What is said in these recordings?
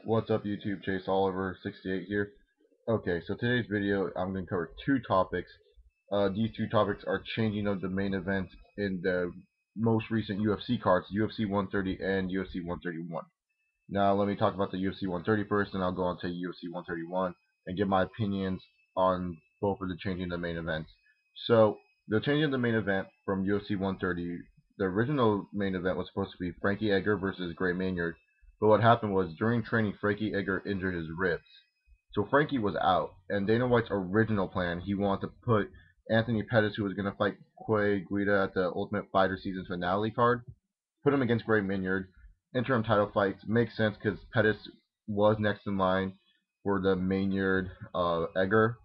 What's up YouTube, Chase Oliver 68 here. Okay, so today's video I'm going to cover two topics. These two topics are changing of the main event in the most recent UFC cards, UFC 130 and UFC 131. Now let me talk about the UFC 130 first, and I'll go on to UFC 131 and give my opinions on both of the changing of the main events. So the changing of the main event from UFC 130, the original main event was supposed to be Frankie Edgar versus Gray Manyard, but what happened was during training Frankie Edgar injured his ribs. So Frankie was out, and Dana White's original plan, he wanted to put Anthony Pettis, who was going to fight Clay Guida at the Ultimate Fighter season finale card, put him against Gray Manyard. Interim title fights makes sense because Pettis was next in line for the Manyard Edgar,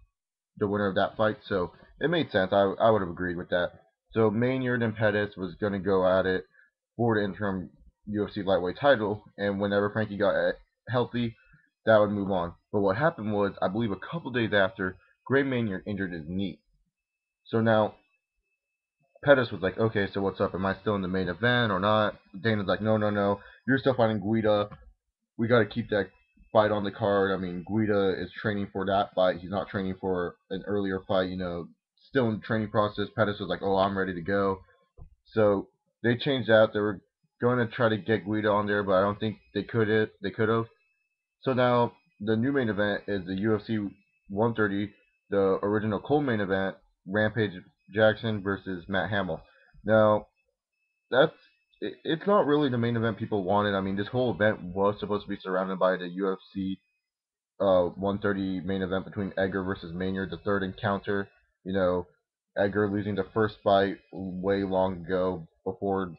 the winner of that fight. So it made sense. I would have agreed with that. So Manyard and Pettis was going to go at it for the interim UFC lightweight title, and whenever Frankie got healthy, that would move on. But what happened was, I believe a couple days after, Gray Manyard injured his knee. So now Pettis was like, okay, so what's up? Am I still in the main event or not? Dana's like, no. You're still fighting Guida. We got to keep that fight on the card. I mean, Guida is training for that fight. He's not training for an earlier fight, still in the training process. Pettis was like, oh, I'm ready to go. So they changed that. They were going to try to get Guida on there, but I don't think they could have. So now the new main event is the UFC 130, the original co-main event, Rampage Jackson versus Matt Hamill. Now that's it's not really the main event people wanted. I mean, this whole event was supposed to be surrounded by the UFC 130 main event between Edgar versus Manyard, the third encounter. Edgar losing the first fight way long ago before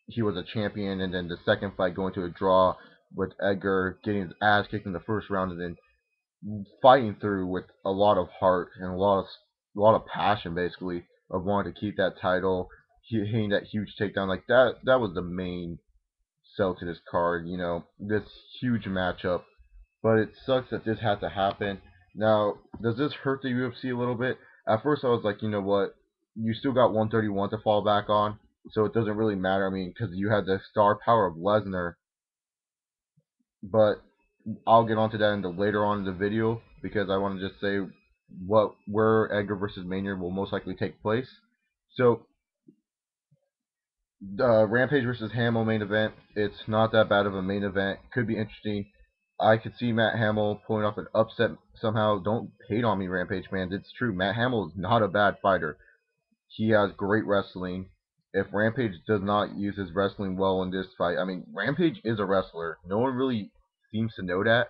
he was a champion, and then the second fight going to a draw with Edgar getting his ass kicked in the first round, and then fighting through with a lot of heart and a lot of passion, basically, of wanting to keep that title, hitting that huge takedown. Like that was the main sell to this card. This huge matchup. But it sucks that this had to happen. Now, does this hurt the UFC a little bit? At first, I was like, you know what? You still got 131 to fall back on, so it doesn't really matter. I mean, because you had the star power of Lesnar, but I'll get onto that later on in the video because I want to just say where Edgar versus Maynard will most likely take place. So the Rampage versus Hamill main event, it's not that bad of a main event. Could be interesting. I could see Matt Hamill pulling off an upset somehow. Don't hate on me, Rampage fans. It's true. Matt Hamill is not a bad fighter. He has great wrestling. If Rampage does not use his wrestling well in this fight, I mean, Rampage is a wrestler. No one really seems to know that.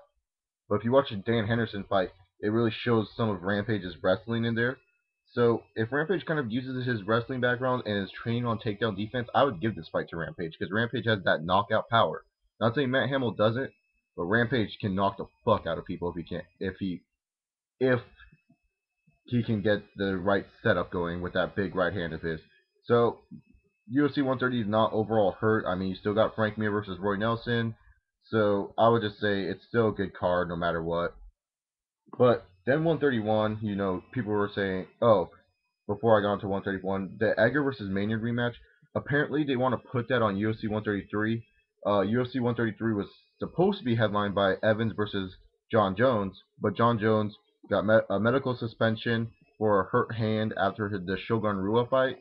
But if you watch a Dan Henderson fight, it really shows some of Rampage's wrestling in there. So if Rampage kind of uses his wrestling background and is training on takedown defense, I would give this fight to Rampage because Rampage has that knockout power. Not saying Matt Hamill doesn't, but Rampage can knock the fuck out of people if he can get the right setup going with that big right hand of his. So UFC 130 is not overall hurt. I mean, you still got Frank Mir versus Roy Nelson. So I would just say it's still a good card no matter what. But then 131, people were saying, oh, before I got into 131, the Edgar versus Maynard rematch, apparently they want to put that on UFC 133. UFC 133 was supposed to be headlined by Evans versus John Jones, but John Jones got a medical suspension for a hurt hand after the Shogun Rua fight.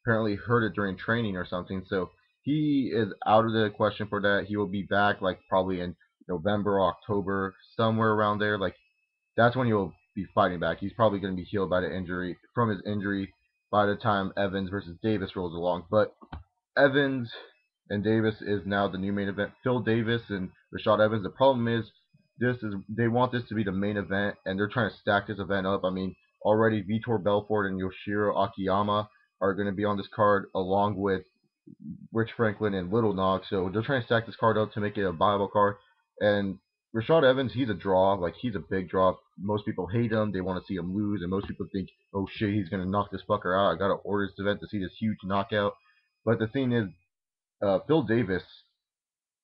Apparently hurt it during training or something, so he is out of the question for that. He will be back like probably in November or October, somewhere around there. Like that's when he'll be fighting back. He's probably going to be healed by the injury from his injury by the time Evans versus Davis rolls along. But Evans and Davis is now the new main event. Phil Davis and Rashad Evans. The problem is they want this to be the main event, and they're trying to stack this event up. I mean, already Vitor Belfort and Yoshiro Akiyama are going to be on this card along with Rich Franklin and Little Nog. So they're trying to stack this card up to make it a viable card. And Rashad Evans, he's a draw. Like, he's a big draw. Most people hate him. They want to see him lose. And most people think, oh, shit, he's going to knock this fucker out. I got to order this event to see this huge knockout. But the thing is, Phil Davis,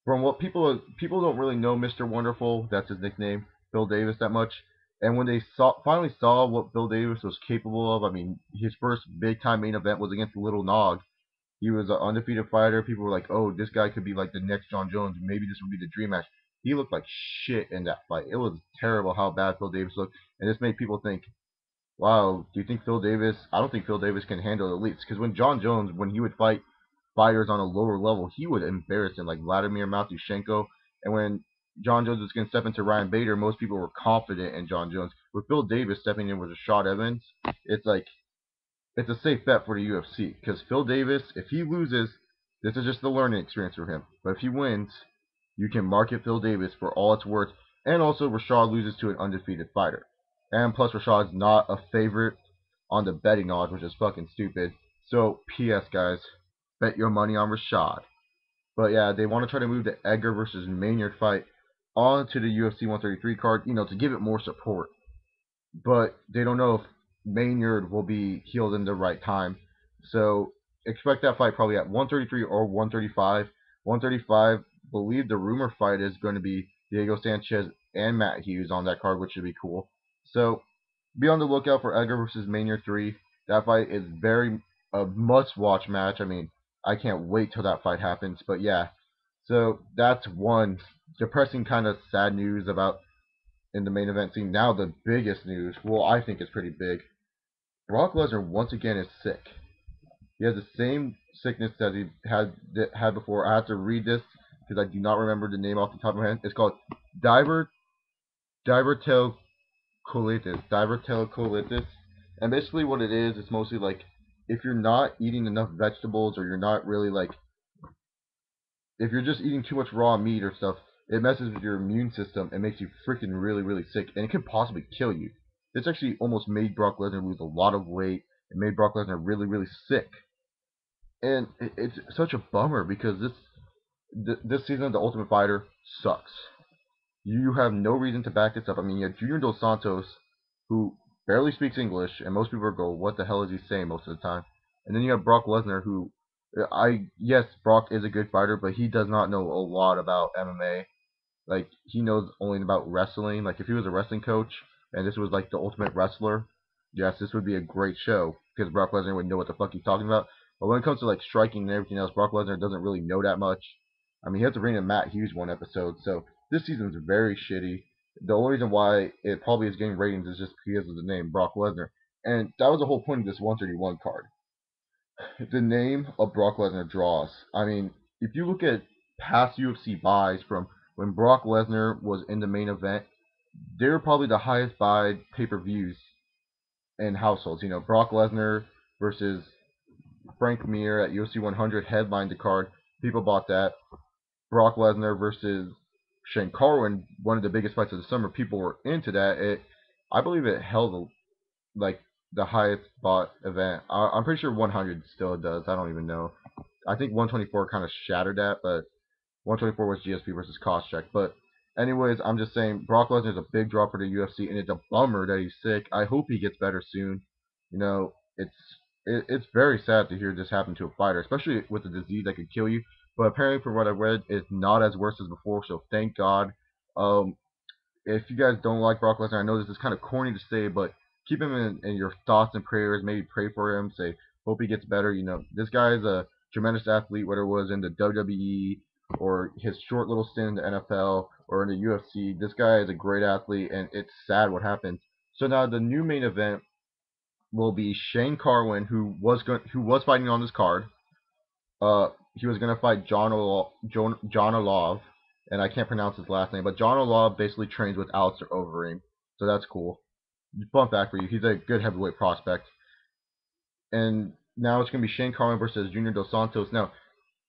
from what people don't really know Mr. Wonderful, that's his nickname, Phil Davis, that much. And when they finally saw what Phil Davis was capable of, I mean, his first big-time main event was against Little Nog. He was an undefeated fighter. People were like, oh, this guy could be like the next John Jones. Maybe this would be the dream match. he looked like shit in that fight. It was terrible how bad Phil Davis looked, and this made people think, wow, do you think Phil Davis? I don't think Phil Davis can handle the elites, because when John Jones, when he would fight fighters on a lower level, he would embarrass them, like Vladimir Matyushenko. And when John Jones was going to step into Ryan Bader, most people were confident in John Jones. With Phil Davis stepping in with Rashad Evans, it's like it's a safe bet for the UFC, because Phil Davis, if he loses, this is just the learning experience for him. But if he wins, you can market Phil Davis for all it's worth, and also Rashad loses to an undefeated fighter. And plus, Rashad's not a favorite on the betting odds, which is fucking stupid. So, P.S. guys, bet your money on Rashad. But yeah, they want to try to move the Edgar versus Manyard fight onto the UFC 133 card, to give it more support. But they don't know if Maynard will be healed in the right time. So expect that fight probably at 133 or 135. 135, believe the rumor fight is going to be Diego Sanchez and Matt Hughes on that card, which should be cool. So be on the lookout for Edgar versus Maynard 3. That fight is very a must-watch match. I mean, I can't wait till that fight happens. But yeah, so that's one depressing kind of sad news about in the main event scene. Now the biggest news, well, I think it's pretty big. Brock Lesnar once again is sick. He has the same sickness that he had before. I have to read this because I do not remember the name off the top of my head. It's called diverticulitis. Diverticulitis. And basically what it is, it's mostly like if you're not eating enough vegetables, or you're not really like, if you're just eating too much raw meat or stuff, it messes with your immune system and makes you freaking really, really sick, and it could possibly kill you. This actually almost made Brock Lesnar lose a lot of weight. It made Brock Lesnar really, really sick, and it's such a bummer because this season of The Ultimate Fighter sucks. You have no reason to back this up. I mean, you have Junior Dos Santos, who barely speaks English, and most people go, "What the hell is he saying?" most of the time. And then you have Brock Lesnar, who, yes, Brock is a good fighter, but he does not know a lot about MMA. Like, he knows only about wrestling. Like, if he was a wrestling coach and this was like The Ultimate Wrestler, yes, this would be a great show because Brock Lesnar would know what the fuck he's talking about. But when it comes to like striking and everything else, Brock Lesnar doesn't really know that much. I mean, he had to bring in Matt Hughes one episode, so this season's very shitty. The only reason why it probably is getting ratings is just because of the name Brock Lesnar, and that was the whole point of this 131 card. The name of Brock Lesnar draws. I mean, if you look at past UFC buys from when Brock Lesnar was in the main event, they're probably the highest buy pay-per-views in households. Brock Lesnar versus Frank Mir at UFC 100 headlined the card. People bought that. Brock Lesnar versus Shane Carwin, one of the biggest fights of the summer. People were into that. I believe it held like the highest bought event. I'm pretty sure 100 still does. I don't even know. I think 124 kind of shattered that, but 124 was GSP versus Koscheck. But anyways, I'm just saying Brock Lesnar is a big draw for the UFC, and it's a bummer that he's sick. I hope he gets better soon. It's very sad to hear this happen to a fighter, especially with a disease that could kill you. But apparently, from what I read, it's not as worse as before. So thank God. Um, if you guys don't like Brock Lesnar, I know this is kind of corny to say, but keep him in your thoughts and prayers. Maybe pray for him. Say, hope he gets better. This guy is a tremendous athlete, whether it was in the WWE or his short little stint in the NFL or in the UFC. This guy is a great athlete, and it's sad what happened. So now the new main event will be Shane Carwin, who was fighting on this card. He was gonna fight John Olov, and I can't pronounce his last name, but John Olov basically trains with Alistair Overeem, so that's cool. Fun fact for you, he's a good heavyweight prospect. And now it's gonna be Shane Carwin versus Junior Dos Santos. Now,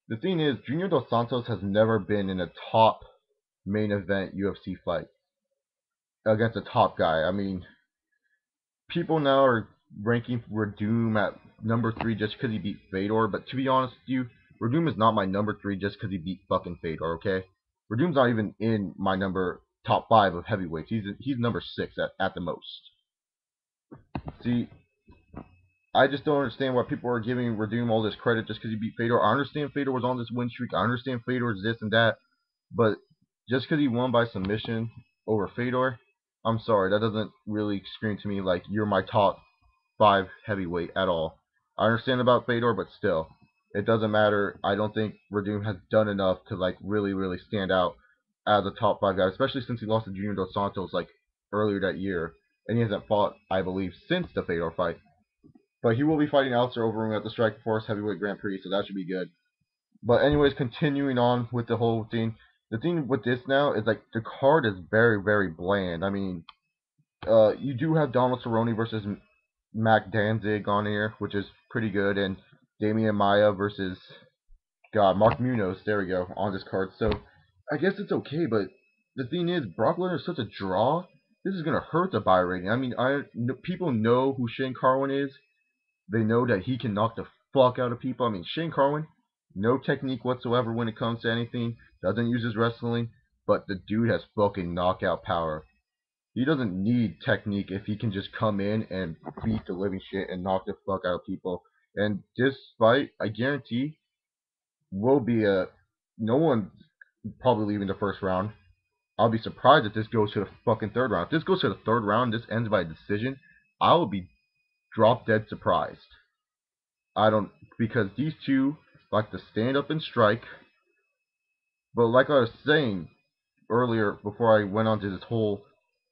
the thing is, Junior Dos Santos has never been in a top main event UFC fight against a top guy. I mean, people now are ranking Redoom at number 3 just because he beat Fedor, but to be honest with you, Redoom is not my number 3 just because he beat fucking Fedor, okay? Redoom's not even in my top 5 of heavyweights. He's number 6 at the most. See, I just don't understand why people are giving Redoom all this credit just because he beat Fedor. I understand Fedor was on this win streak. I understand Fedor's this and that, but just because he won by submission over Fedor, I'm sorry, that doesn't really scream to me like you're my top 5 heavyweight at all. I understand about Fedor, but still, it doesn't matter. I don't think Redoom has done enough to like really, really stand out. as a top 5 guy, especially since he lost to Junior Dos Santos like earlier that year, and he hasn't fought, I believe, since the Fedor fight. But he will be fighting Alistair Overeem at the Strikeforce Heavyweight Grand Prix, so that should be good. But anyways, continuing on with the whole thing, the thing with this now is like the card is very, very bland. I mean, you do have Donald Cerrone versus Mac Danzig on here, which is pretty good, and Damian Maia versus Mark Munoz. There we go on this card. So I guess it's okay, but the thing is, Brock Lesnar is such a draw. This is gonna hurt the buy rating. I mean, people know who Shane Carwin is. They know that he can knock the fuck out of people. I mean, Shane Carwin, no technique whatsoever when it comes to anything. Doesn't use his wrestling, but the dude has fucking knockout power. He doesn't need technique if he can just come in and beat the living shit and knock the fuck out of people. And this fight, I guarantee, will be no one probably leaving the first round. I'll be surprised if this goes to the fucking third round. If this goes to the third round, this ends by decision, I will be drop dead surprised. I don't, because these two like to stand up and strike. But like I was saying earlier, before I went on to this whole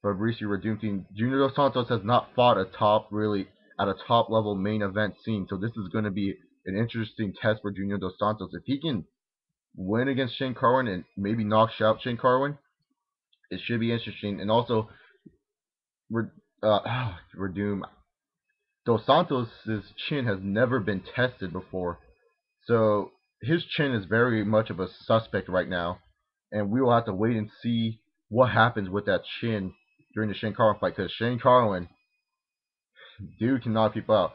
Fabricio Werdum thing, Junior Dos Santos has not fought at a top level main event scene. So this is going to be an interesting test for Junior Dos Santos. If he can win against Shane Carwin and maybe knock out Shane Carwin, it should be interesting. And also, Werdum, Dos Santos' chin has never been tested before. So his chin is very much of a suspect right now, and we will have to wait and see what happens with that chin during the Shane Carwin fight. Because Shane Carwin, dude, can knock people out.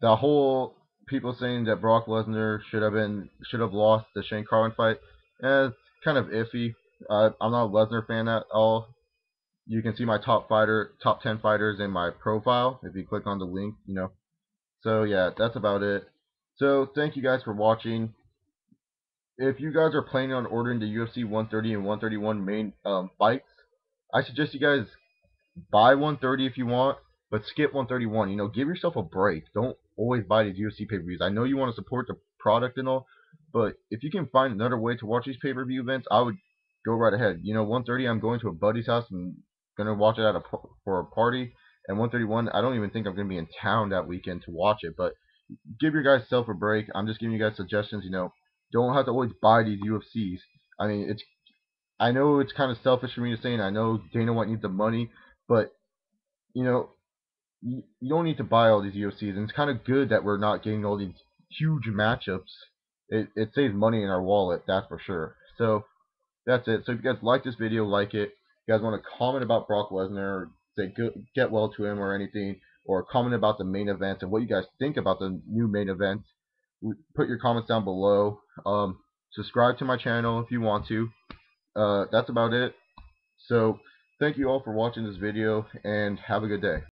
The whole people saying that Brock Lesnar should have lost the Shane Carwin fight, it's kind of iffy. I'm not a Lesnar fan at all. You can see my top 10 fighters in my profile if you click on the link. So yeah, that's about it. So thank you guys for watching. If you guys are planning on ordering the UFC 130 and 131 main fights, I suggest you guys buy 130 if you want, but skip 131. Give yourself a break. Don't always buy these UFC pay-per-views. I know you want to support the product and all, but if you can find another way to watch these pay-per-view events, I would go right ahead. 130, I'm going to a buddy's house and gonna watch it for a party, and 131, I don't even think I'm gonna be in town that weekend to watch it. But give your guys self a break. I'm just giving you guys suggestions. Don't have to always buy these UFCs. I mean, I know it's kind of selfish for me to say, and I know Dana White needs the money, but you know, you don't need to buy all these UFCs, and it's kind of good that we're not getting all these huge matchups. It saves money in our wallet, that's for sure. So that's it. So if you guys like this video, like it. If you guys want to comment about Brock Lesnar, say get well to him or anything, or comment about the main events and what you guys think about the new main events, put your comments down below. Subscribe to my channel if you want to. That's about it. So thank you all for watching this video, and have a good day.